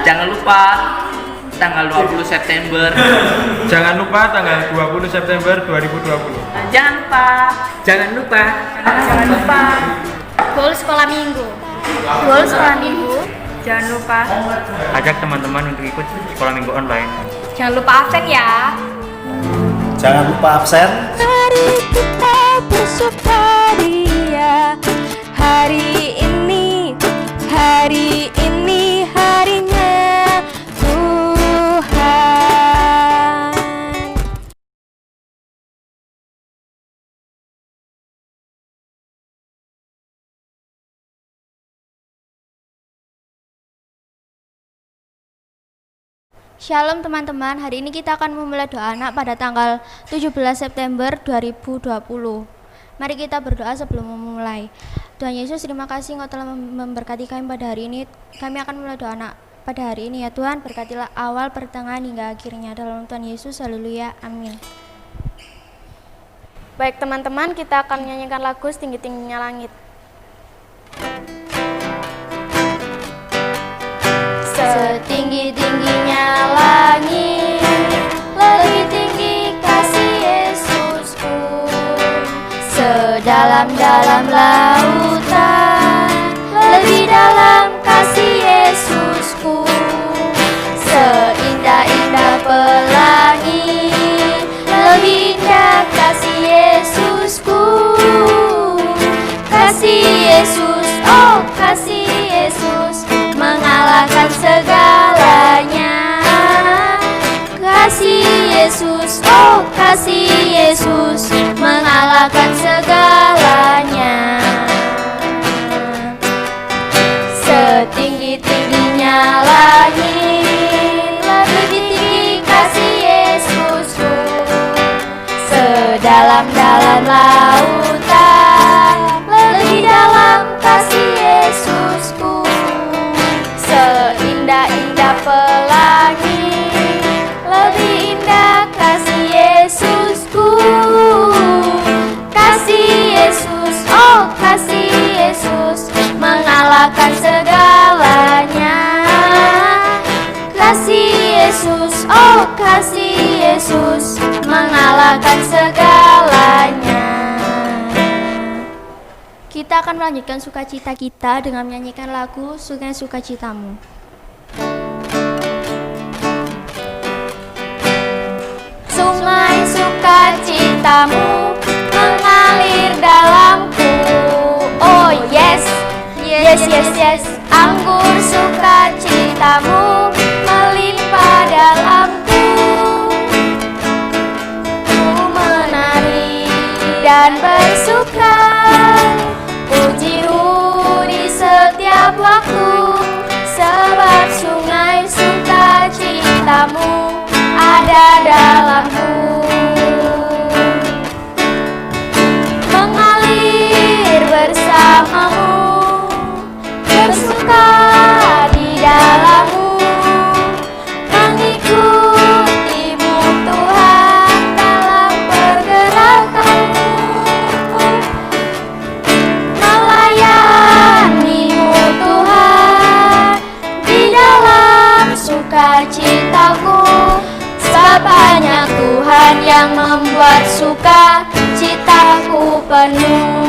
Jangan lupa tanggal 20 September. Jangan lupa tanggal 20 September 2020. Jangan lupa. Jangan lupa. Jangan lupa. Goal sekolah minggu. Goal sekolah minggu. Jangan lupa. Ajak teman-teman untuk ikut sekolah minggu online. Jangan lupa absen ya. Jangan lupa absen. Mari kita bersukaria. Hari ini harinya Tuhan. Shalom teman-teman, hari ini kita akan memulai doa anak pada tanggal 17 September 2020. Mari kita berdoa sebelum memulai. Tuhan Yesus, terima kasih Engkau telah memberkati kami pada hari ini. Kami akan memulai doa anak pada hari ini ya Tuhan. Berkatilah awal, pertengahan hingga akhirnya. Dalam Tuhan Yesus, haleluya, amin. Baik teman-teman, kita akan menyanyikan lagu Setinggi-tingginya Langit. Setinggi-tingginya langit, lebih tinggi kasih Yesusku. Sedalam-dalam lautan, lebih dalam kasih Yesusku. Seindah-indah pelangi, lebih indah kasih Yesusku. Kasih Yesus, oh kasih Yesus, mengalahkan segalanya. Kasih Yesus, oh kasih Yesus, mengalahkan segalanya. Setinggi-tingginya langit, lebih tinggi kasih Yesusku. Sedalam-dalam lautan, lebih dalam kasih Yesusku. Seindah-indah pelangi, lebih indah kasih Yesusku. Kasih Yesus, oh kasih Yesus, mengalahkan segalanya. Kasih Yesus, oh kasih Yesus, mengalahkan segalanya. Kita akan melanjutkan sukacita kita dengan menyanyikan lagu Sungai Sukacitamu. Sungai sukacitamu mengalir dalamku. Oh yes, yes, yes, yes. Anggur sukacitamu melimpah dalamku. Ku menari dan bersuka, pujimu di setiap waktu, sebab sungai sukacitamu ada dalamku. Mengalir bersamamu, bersuka di dalammu, mengikutimu Tuhan dalam pergerakanmu, melayanimu Tuhan di dalam sukacitaku. Sebab banyak Tuhan yang membuat sukacitaku penuh.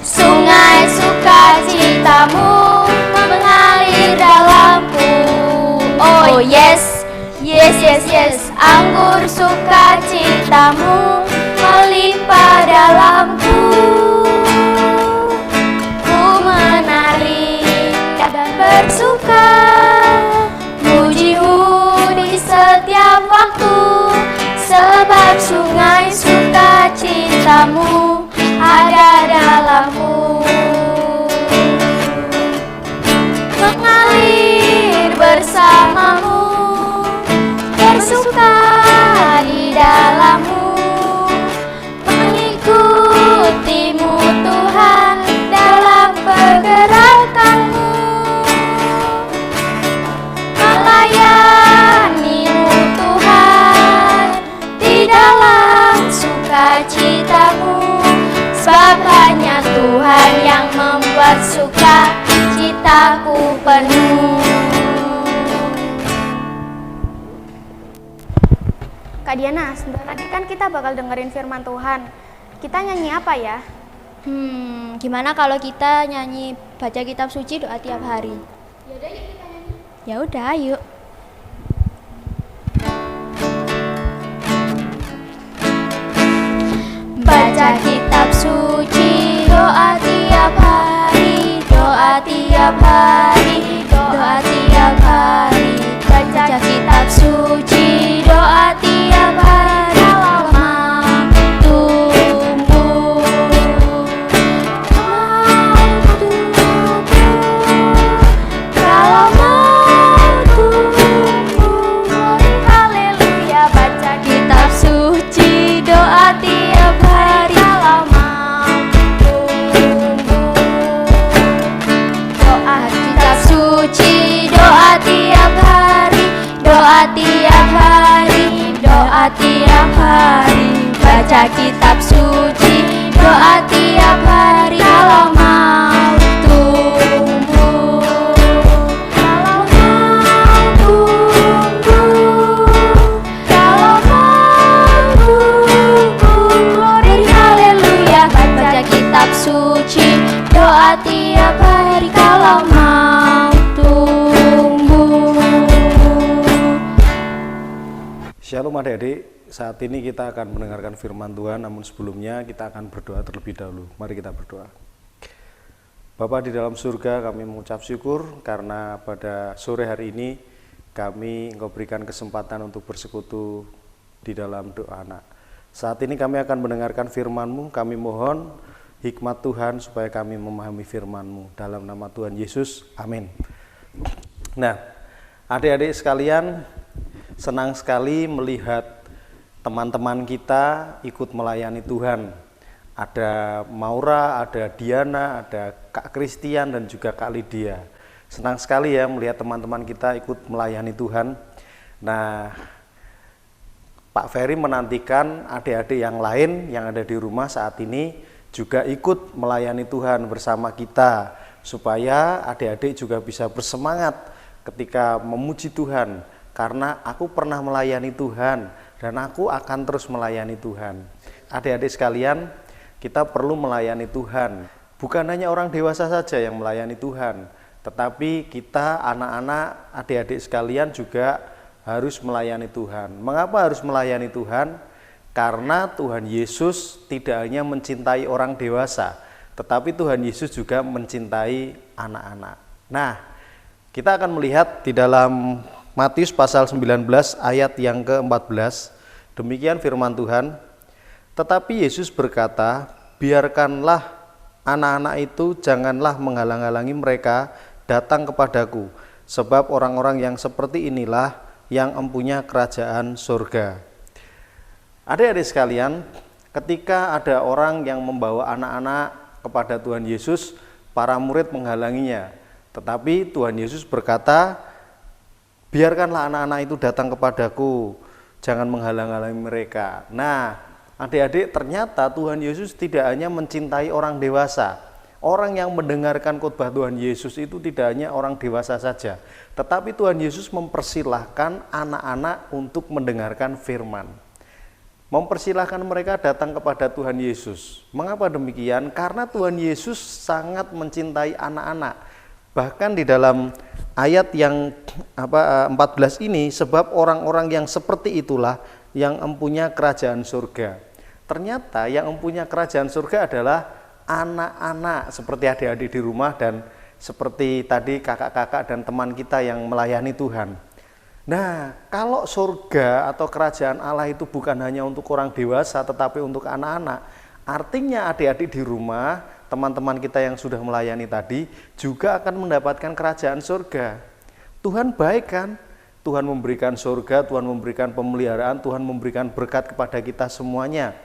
Sungai sukacitamu mengalir dalamku. Oh yes, yes, yes, yes. Anggur sukacitamu melimpah dalamku. Ku menari dan bersuka, pujimu di setiap waktu, sebab sungai Kak Diana, sebentar lagi kan kita bakal dengerin firman Tuhan. Kita nyanyi apa ya? Gimana kalau kita nyanyi baca kitab suci doa tiap hari? Ya udah, yuk. Baca kitab suci, doa tiap hari, doa tiap hari, doa tiap hari. Baca kitab suci, doa tiap hari. Kalau mau tumbuh, kalau mau tumbuh, haleluya. Baca kitab suci, doa tiap hari. Kalau mau tumbuh, doa kitab suci, doa tiap hari, doa tiap hari, doa tiap hari. Baca kitab suci, doa tiap hari. Kalau mau tumbuh, kalau mau tumbuh, kalau mau tumbuh, beri haleluya. Baca kitab suci, doa tiap hari. Kalau mau tumbuh. Shalom adik-adik, saat ini kita akan mendengarkan firman Tuhan, namun sebelumnya kita akan berdoa terlebih dahulu. Mari kita berdoa. Bapa di dalam surga, kami mengucap syukur karena pada sore hari ini kami Engkau berikan kesempatan untuk bersekutu di dalam doa anak. Saat ini kami akan mendengarkan firman-Mu, kami mohon hikmat Tuhan supaya kami memahami firman-Mu. Dalam nama Tuhan Yesus, amin. Nah, adik-adik sekalian, senang sekali melihat teman-teman kita ikut melayani Tuhan. Ada Maura, ada Diana, ada Kak Christian dan juga Kak Lydia. Senang sekali ya melihat teman-teman kita ikut melayani Tuhan. Nah, Pak Ferry menantikan adik-adik yang lain yang ada di rumah saat ini juga ikut melayani Tuhan bersama kita, supaya adik-adik juga bisa bersemangat ketika memuji Tuhan. Karena aku pernah melayani Tuhan dan aku akan terus melayani Tuhan. Adik-adik sekalian, kita perlu melayani Tuhan. Bukan hanya orang dewasa saja yang melayani Tuhan, tetapi kita anak-anak, adik-adik sekalian juga harus melayani Tuhan. Mengapa harus melayani Tuhan? Karena Tuhan Yesus tidak hanya mencintai orang dewasa, tetapi Tuhan Yesus juga mencintai anak-anak. Nah, kita akan melihat di dalam Matius pasal 19 ayat yang ke-14, demikian firman Tuhan. Tetapi Yesus berkata, biarkanlah anak-anak itu, janganlah menghalang-halangi mereka datang kepadaku, sebab orang-orang yang seperti inilah yang empunya kerajaan surga. Adik-adik sekalian, ketika ada orang yang membawa anak-anak kepada Tuhan Yesus, para murid menghalanginya. Tetapi Tuhan Yesus berkata, biarkanlah anak-anak itu datang kepadaku, jangan menghalang-halangi mereka. Nah, adik-adik, ternyata Tuhan Yesus tidak hanya mencintai orang dewasa. Orang yang mendengarkan khotbah Tuhan Yesus itu tidak hanya orang dewasa saja, tetapi Tuhan Yesus mempersilahkan anak-anak untuk mendengarkan firman. Mempersilahkan mereka datang kepada Tuhan Yesus. Mengapa demikian? Karena Tuhan Yesus sangat mencintai anak-anak. Bahkan di dalam ayat yang 14 ini, sebab orang-orang yang seperti itulah yang empunya kerajaan surga. Ternyata yang empunya kerajaan surga adalah anak-anak, seperti adik-adik di rumah dan seperti tadi kakak-kakak dan teman kita yang melayani Tuhan. Nah, kalau surga atau kerajaan Allah itu bukan hanya untuk orang dewasa tetapi untuk anak-anak, artinya adik-adik di rumah, teman-teman kita yang sudah melayani tadi juga akan mendapatkan kerajaan surga. Tuhan baik kan? Tuhan memberikan surga, Tuhan memberikan pemeliharaan, Tuhan memberikan berkat kepada kita semuanya.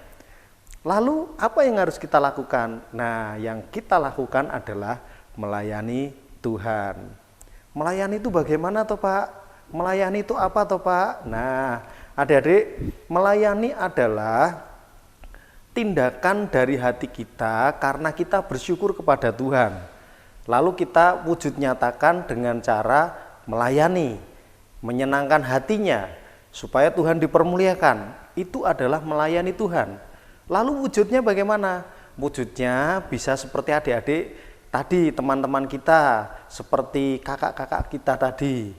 Lalu apa yang harus kita lakukan? Nah, yang kita lakukan adalah melayani Tuhan. Melayani itu bagaimana toh Pak? Melayani itu apa toh Pak? Nah, adik-adik, melayani adalah tindakan dari hati kita karena kita bersyukur kepada Tuhan. Lalu kita wujud nyatakan dengan cara melayani, menyenangkan hatinya, supaya Tuhan dipermuliakan. Itu adalah melayani Tuhan. Lalu wujudnya bagaimana? Wujudnya bisa seperti adik-adik tadi, teman-teman kita, seperti kakak-kakak kita tadi.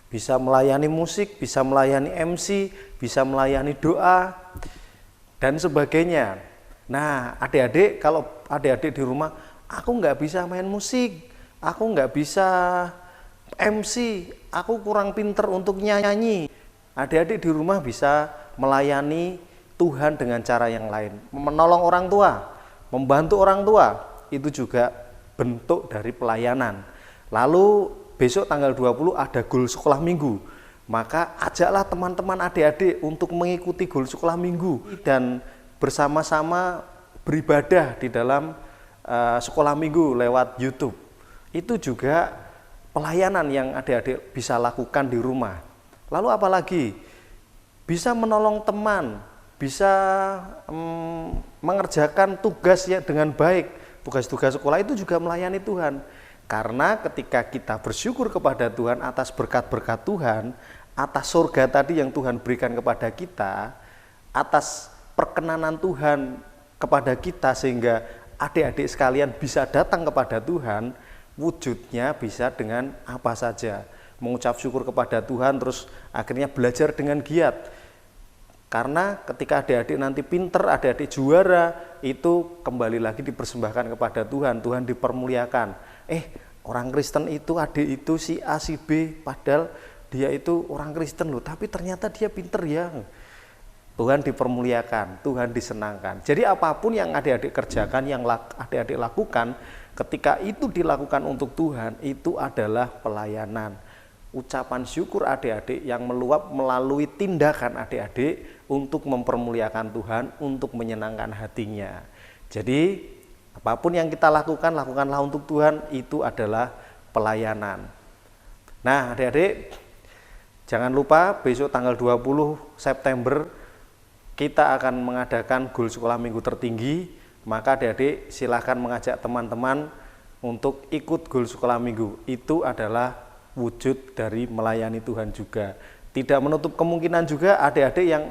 Bisa melayani musik, bisa melayani MC, bisa melayani doa, dan sebagainya. Nah, adik-adik, kalau adik-adik di rumah, aku nggak bisa main musik, aku nggak bisa MC, aku kurang pinter untuk nyanyi. Adik-adik di rumah bisa melayani Tuhan dengan cara yang lain. Menolong orang tua, membantu orang tua, itu juga bentuk dari pelayanan. Lalu besok tanggal 20 ada Goal Sekolah Minggu. Maka ajaklah teman-teman adik-adik untuk mengikuti Goal Sekolah Minggu dan bersama-sama beribadah di dalam sekolah minggu lewat YouTube. Itu juga pelayanan yang adik-adik bisa lakukan di rumah. Lalu apalagi? Bisa menolong teman, bisa mengerjakan tugas ya dengan baik. Tugas-tugas sekolah itu juga melayani Tuhan. Karena ketika kita bersyukur kepada Tuhan atas berkat-berkat Tuhan, atas surga tadi yang Tuhan berikan kepada kita, atas perkenanan Tuhan kepada kita sehingga adik-adik sekalian bisa datang kepada Tuhan, wujudnya bisa dengan apa saja. Mengucap syukur kepada Tuhan, terus akhirnya belajar dengan giat. Karena ketika adik-adik nanti pinter, adik-adik juara, itu kembali lagi dipersembahkan kepada Tuhan, Tuhan dipermuliakan. Orang Kristen itu, adik itu si A, si B, padahal dia itu orang Kristen loh, tapi ternyata dia pinter ya. Tuhan dipermuliakan, Tuhan disenangkan. Jadi apapun yang adik-adik kerjakan, yang adik-adik lakukan, ketika itu dilakukan untuk Tuhan, itu adalah pelayanan. Ucapan syukur adik-adik yang meluap melalui tindakan adik-adik untuk mempermuliakan Tuhan, untuk menyenangkan hatinya. Jadi apapun yang kita lakukan, lakukanlah untuk Tuhan, itu adalah pelayanan. Nah adik-adik, jangan lupa besok tanggal 20 September kita akan mengadakan Goal Sekolah Minggu Tertinggi. Maka adik-adik silahkan mengajak teman-teman untuk ikut Goal Sekolah Minggu. Itu adalah wujud dari melayani Tuhan juga. Tidak menutup kemungkinan juga adik-adik yang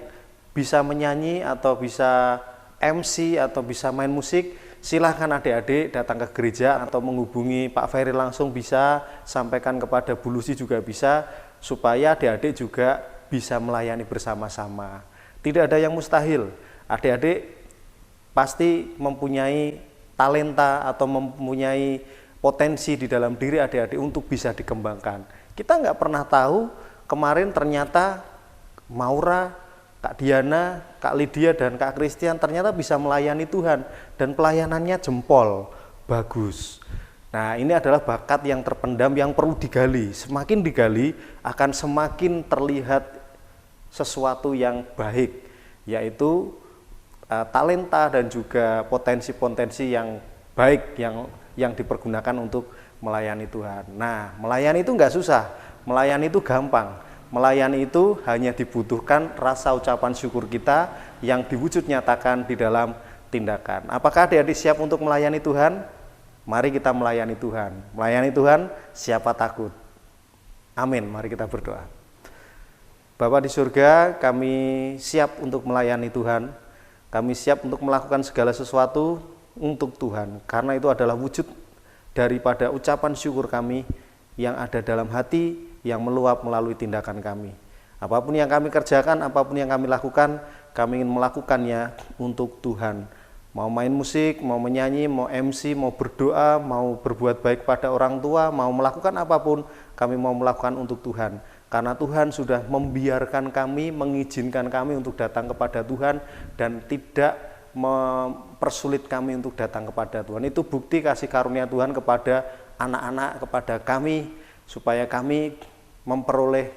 bisa menyanyi atau bisa MC atau bisa main musik, silahkan adik-adik datang ke gereja atau menghubungi Pak Ferry langsung bisa, sampaikan kepada Bu Lucy juga bisa, supaya adik-adik juga bisa melayani bersama-sama. Tidak ada yang mustahil. Adik-adik pasti mempunyai talenta atau mempunyai potensi di dalam diri adik-adik untuk bisa dikembangkan. Kita nggak pernah tahu, kemarin ternyata Maura, Kak Diana, Kak Lydia, dan Kak Christian ternyata bisa melayani Tuhan. Dan pelayanannya jempol, bagus. Nah ini adalah bakat yang terpendam yang perlu digali. Semakin digali akan semakin terlihat sesuatu yang baik, yaitu talenta dan juga potensi-potensi yang baik yang dipergunakan untuk melayani Tuhan. Nah, melayani itu nggak susah, melayani itu gampang. Melayani itu hanya dibutuhkan rasa ucapan syukur kita yang diwujud nyatakan di dalam tindakan. Apakah adik-adik siap untuk melayani Tuhan? Mari kita melayani Tuhan. Melayani Tuhan, siapa takut? Amin, mari kita berdoa. Bapa di surga, kami siap untuk melayani Tuhan. Kami siap untuk melakukan segala sesuatu untuk Tuhan. Karena itu adalah wujud daripada ucapan syukur kami yang ada dalam hati, yang meluap melalui tindakan kami. Apapun yang kami kerjakan, apapun yang kami lakukan, kami ingin melakukannya untuk Tuhan. Mau main musik, mau menyanyi, mau MC, mau berdoa, mau berbuat baik pada orang tua, mau melakukan apapun, kami mau melakukan untuk Tuhan. Karena Tuhan sudah membiarkan kami, mengizinkan kami untuk datang kepada Tuhan dan tidak mempersulit kami untuk datang kepada Tuhan. Itu bukti kasih karunia Tuhan kepada anak-anak, kepada kami, supaya kami memperoleh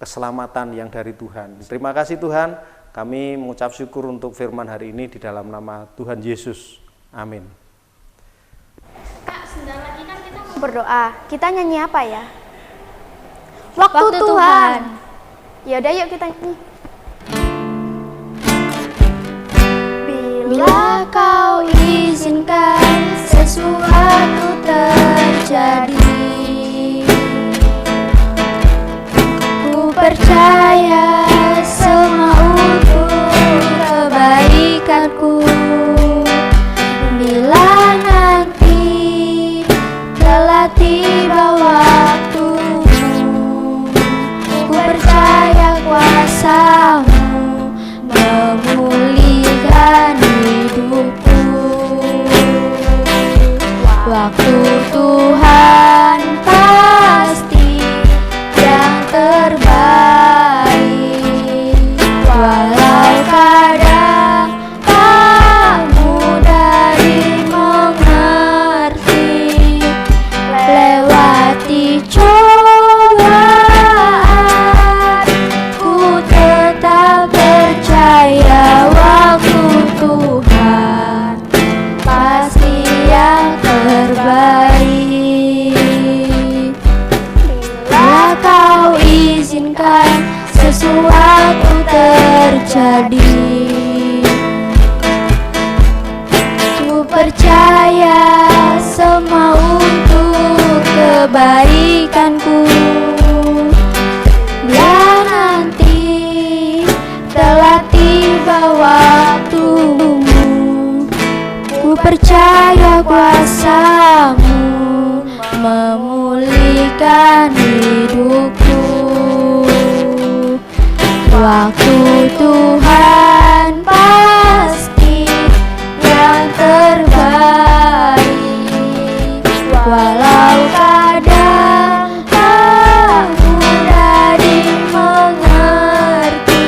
keselamatan yang dari Tuhan. Terima kasih Tuhan, kami mengucap syukur untuk firman hari ini di dalam nama Tuhan Yesus. Amin. Kak, sebentar lagi kan kita mau Berdoa, kita nyanyi apa ya? Waktu Tuhan. Ya udah yuk kita nyanyi. Bila kau izinkan sesuatu terjadi, ku percaya telah tiba waktumu. Ku percaya kuasa-Mu memulihkan hidupku. Waktu Tuhan pasti yang terbaik. Walau kadang tak mudah dimengerti, lewati cobaan, ku tetap percaya waktu Tuhan pasti yang terbaik. Bila Kau izinkan sesuatu terjadi, ku percaya semua untuk kebaikanku. Bila nanti telah tiba waktumu, ku percaya kuasa-Mu memulihkan hidupku. Waktu Tuhan pasti yang terbaik. Walau kadang tak mudah dimengerti,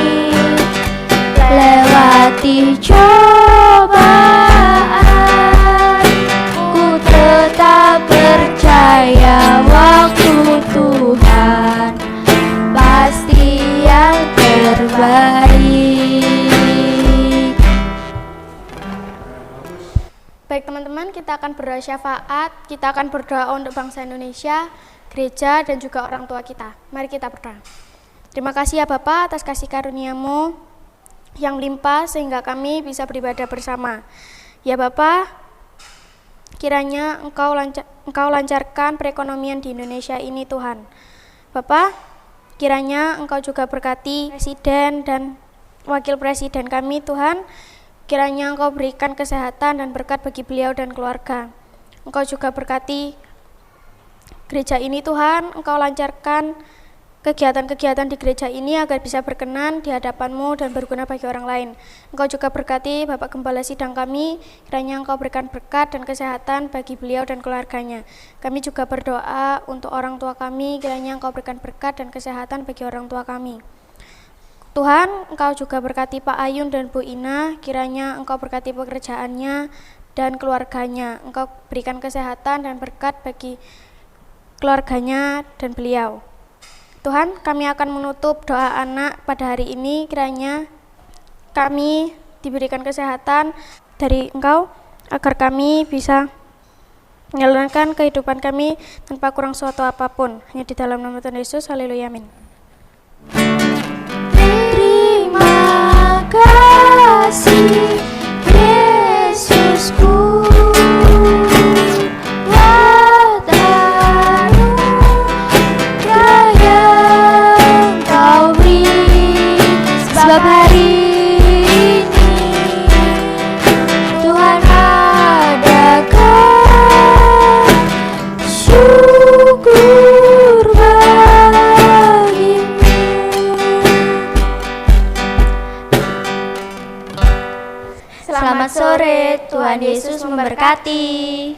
lewati cobaan, ku tetap percaya waktu Tuhan pasti yang terbaik. Baik teman-teman, kita akan berdoa syafaat, kita akan berdoa untuk bangsa Indonesia, gereja, dan juga orang tua kita. Mari kita berdoa. Terima kasih ya Bapa atas kasih karunia-Mu yang limpah sehingga kami bisa beribadah bersama. Ya Bapa, kiranya Engkau lancarkan perekonomian di Indonesia ini Tuhan. Bapa, kiranya Engkau juga berkati Presiden dan Wakil Presiden kami Tuhan. Kiranya Engkau berikan kesehatan dan berkat bagi beliau dan keluarga. Engkau juga berkati gereja ini Tuhan. Engkau lancarkan kegiatan-kegiatan di gereja ini agar bisa berkenan di hadapan-Mu dan berguna bagi orang lain. Engkau juga berkati Bapak Gembala Sidang kami. Kiranya Engkau berikan berkat dan kesehatan bagi beliau dan keluarganya. Kami juga berdoa untuk orang tua kami. Kiranya Engkau berikan berkat dan kesehatan bagi orang tua kami. Tuhan, Engkau juga berkati Pak Ayun dan Bu Ina, kiranya Engkau berkati pekerjaannya dan keluarganya. Engkau berikan kesehatan dan berkat bagi keluarganya dan beliau. Tuhan, kami akan menutup doa anak pada hari ini, kiranya kami diberikan kesehatan dari Engkau, agar kami bisa menjalankan kehidupan kami tanpa kurang suatu apapun. Hanya di dalam nama Tuhan Yesus, haleluya, amin. Terima kasih Yesusku, buat anugerah yang Kau beri. Sebab hari ini Tuhan adakan syukur bagimu. Selamat sore, Tuhan Yesus memberkati.